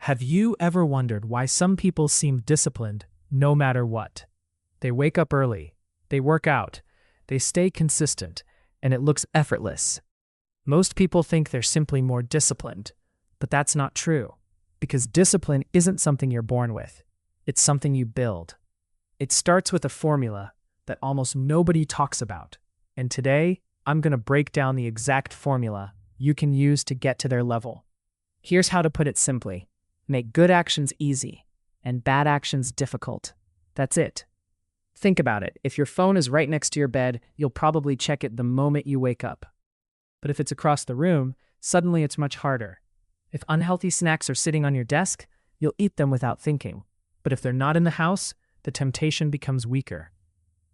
Have you ever wondered why some people seem disciplined no matter what? They wake up early, they work out, they stay consistent, and it looks effortless. Most people think they're simply more disciplined, but that's not true, because discipline isn't something you're born with. It's something you build. It starts with a formula that almost nobody talks about, and today, I'm going to break down the exact formula you can use to get to their level. Here's how to put it simply. Make good actions easy and bad actions difficult. That's it. Think about it. If your phone is right next to your bed, you'll probably check it the moment you wake up. But if it's across the room, suddenly it's much harder. If unhealthy snacks are sitting on your desk, you'll eat them without thinking. But if they're not in the house, the temptation becomes weaker.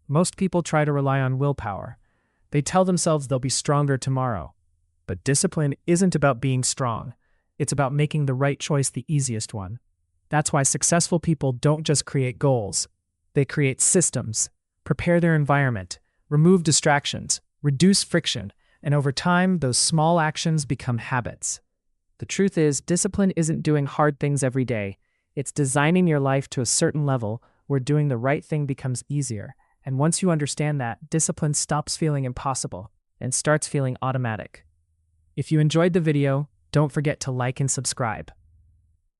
Most people try to rely on willpower. They tell themselves they'll be stronger tomorrow. But discipline isn't about being strong. It's about making the right choice the easiest one. That's why successful people don't just create goals. They create systems, prepare their environment, remove distractions, reduce friction, and over time, those small actions become habits. The truth is, discipline isn't doing hard things every day. It's designing your life to a certain level where doing the right thing becomes easier. And once you understand that, discipline stops feeling impossible and starts feeling automatic. If you enjoyed the video, don't forget to like and subscribe.